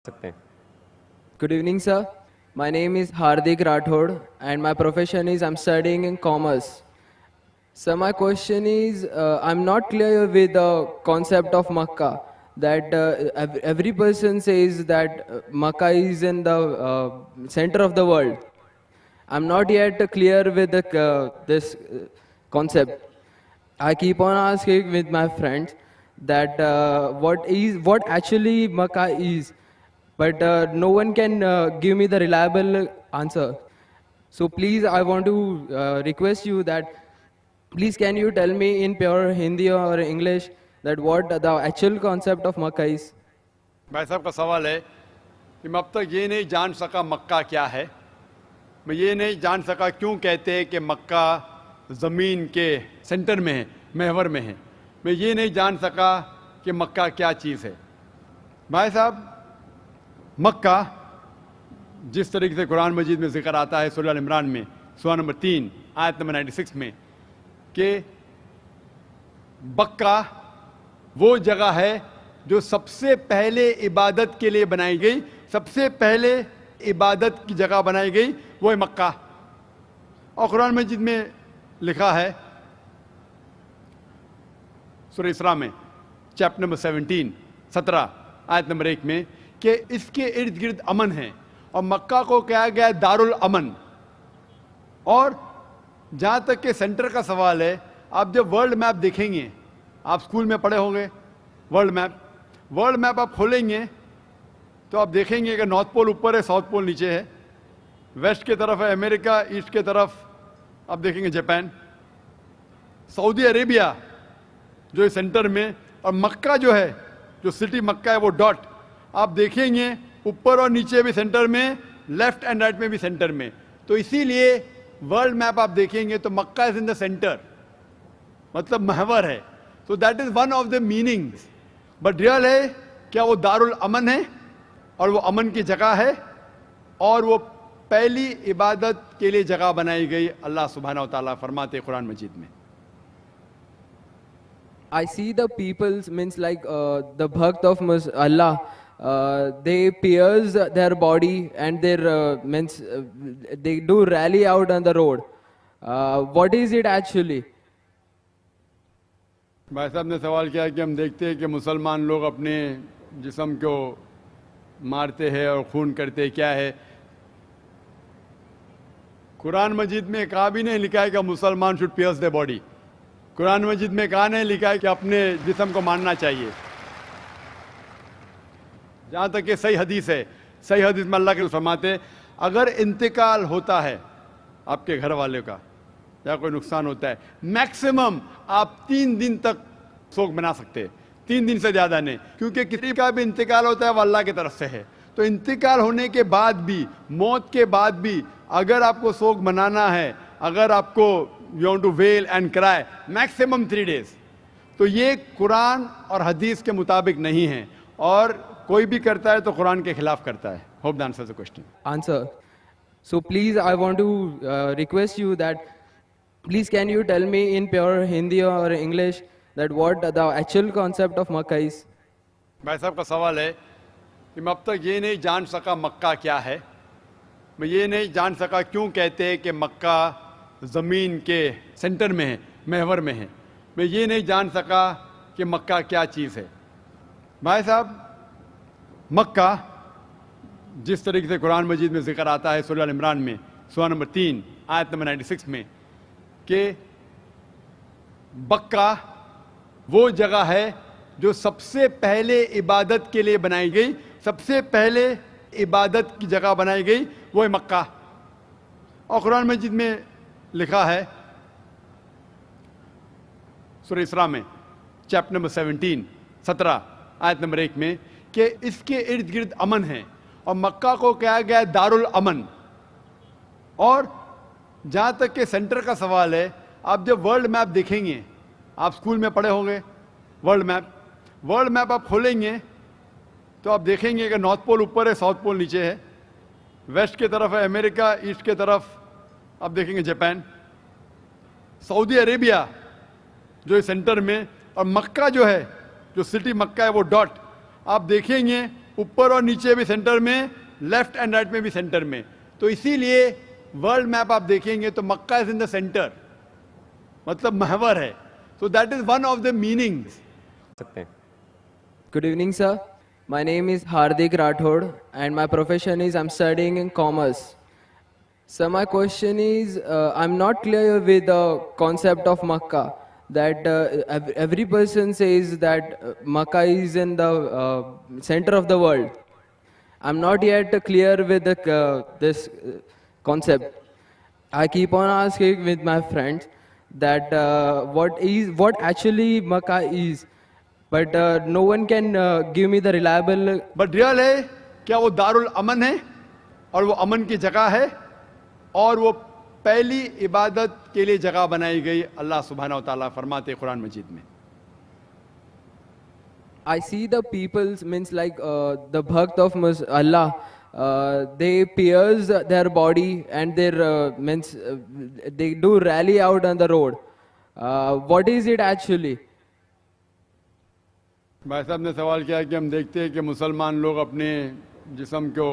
सकते हैं. Good evening, sir. My name is Hardik Rathod, and my profession is I'm studying in commerce. So my question is, I'm not clear with the concept of Makkah. That every person says that Makkah is in the center of the world. I'm not yet clear with this concept. I keep on asking with my friends that what actually Makkah is, but no one can give me the reliable answer. So please, I want to request you that please can you tell me in pure Hindi or English that what the actual concept of Makkah is? भाई साहब का सवाल है कि मैं अब तक ये नहीं जान सका मक्का क्या है. मैं ये नहीं जान सका क्यों कहते हैं कि मक्का ज़मीन के सेंटर में है, महवर में है. मैं ये नहीं जान सका कि मक्का क्या चीज़ है. भाई साहब, मक्का जिस तरीके से कुरान मजीद में ज़िक्र आता है सूरह इमरान में सूरा नंबर 3 आयत नंबर 96 में कि मक्का वो जगह है जो सबसे पहले इबादत के लिए बनाई गई, सबसे पहले इबादत की जगह बनाई गई वो है मक्का. और कुरान मजीद में लिखा है सूरह इसरा में चैप्टर नंबर 17 आयत नंबर 1 में कि इसके इर्द गिर्द अमन है और मक्का को कहा गया है दारुल अमन. और जहाँ तक के सेंटर का सवाल है, आप जब वर्ल्ड मैप देखेंगे, आप स्कूल में पढ़े होंगे वर्ल्ड मैप आप खोलेंगे तो आप देखेंगे कि नॉर्थ पोल ऊपर है, साउथ पोल नीचे है, वेस्ट के तरफ है अमेरिका, ईस्ट के तरफ आप देखेंगे जापान, सऊदी अरेबिया जो है सेंटर में, और मक्का जो है, जो सिटी मक्का है वो डॉट आप देखेंगे ऊपर और नीचे भी सेंटर में, लेफ्ट एंड राइट में भी सेंटर में. तो इसीलिए वर्ल्ड मैप आप देखेंगे तो मक्का इज इन द सेंटर, मतलब महवर है. तो that is one of the meanings. But real है क्या वो दारुल अमन है और वो अमन की जगह है और वो पहली इबादत के लिए जगह बनाई गई. अल्लाह सुब्हानहू व तआला फरमाते हैं कुरान मजीद में, I see the people's means like the bhakt of Allah. They pierce their body and their means they do rally out on the road. What is it actually? भाई साहब ने सवाल किया कि हम देखते हैं कि मुसलमान लोग अपने जिस्म को मारते हैं और खून करते हैं, क्या है. कुरान मजीद में कहा भी नहीं लिखा है कि मुसलमान should pierce the body. Quran Majeed में कहा नहीं लिखा है कि अपने जिस्म को मारना चाहिए. जहाँ तक कि सही हदीस है, सही हदीस में अल्लाह के फरमाते अगर इंतकाल होता है आपके घर वाले का या कोई नुकसान होता है, मैक्सिमम आप 3 दिन तक शोक मना सकते हैं, 3 दिन से ज़्यादा नहीं, क्योंकि किसी का भी इंतकाल होता है वो अल्लाह की तरफ से है. तो इंतकाल होने के बाद भी, मौत के बाद भी अगर आपको शोक मनाना है, अगर आपको you want to wail and cry, maximum 3 days. तो ये कुरान और हदीस के मुताबिक नहीं है और कोई भी करता है तो कुरान के खिलाफ करता है. Hope the answer the question. Answer. So please, I want to request you that please can you tell me in pure Hindi or English that what the actual concept of Makkah is? भाई साहब का सवाल है कि मैं अब तक ये नहीं जान सका मक्का क्या है. मैं ये नहीं जान सका क्यों कहते हैं कि मक्का ज़मीन के सेंटर में है, महवर में है. मैं ये नहीं जान सका कि मक्का क्या चीज़ है. भाई साहब, मक्का जिस तरीके से कुरान मजीद में ज़िक्र आता है सूरह इमरान में सूरा नंबर 3 आयत नंबर 96 में कि मक्का वो जगह है जो सबसे पहले इबादत के लिए बनाई गई, सबसे पहले इबादत की जगह बनाई गई वो है मक्का. और कुरान मजीद में लिखा है सूरह इसरा में चैप्टर नंबर 17 आयत नंबर 1 में कि इसके इर्द गिर्द अमन है और मक्का को कहा गया है दारुल अमन. और जहाँ तक के सेंटर का सवाल है, आप जब वर्ल्ड मैप देखेंगे, आप स्कूल में पढ़े होंगे वर्ल्ड मैप आप खोलेंगे तो आप देखेंगे कि नॉर्थ पोल ऊपर है, साउथ पोल नीचे है, वेस्ट के तरफ है अमेरिका, ईस्ट के तरफ आप देखेंगे जापान, सऊदी अरेबिया जो है सेंटर में, और मक्का जो है, जो सिटी मक्का है वो डॉट आप देखेंगे اوپر اور نیچے بھی سینٹر میں, لیفٹ اینڈ رائٹ میں بھی سینٹر میں. تو اسی لیے ورلڈ میپ آپ دیکھیں گے تو مکہ از ان دا سینٹر, مطلب محور ہے. So that is one of the meanings. سکتے ہیں. Good evening, sir. My name is Hardik Rathod, and my profession is I'm studying in commerce. So my question is, I'm not clear with the concept of Makkah. That every person says that Makkah is in the center of the world. I'm not yet clear with this concept. I keep on asking with my friends that what actually Makkah is. But no one can give me the reliable. But real ہے کیا وہ دار الامن ہے, اور وہ امن کی جگہ ہے, اور وہ پہلی عبادت کے لیے جگہ بنائی گئی. اللہ سبحانہ و تعالیٰ فرماتے قرآن مجید میں. I see the people's means like the bhakt of Allah. They pierce their body and their means they do rally out on the road. What is it actually? بھائی صاحب نے سوال کیا کہ ہم دیکھتے ہیں کہ مسلمان لوگ اپنے جسم کو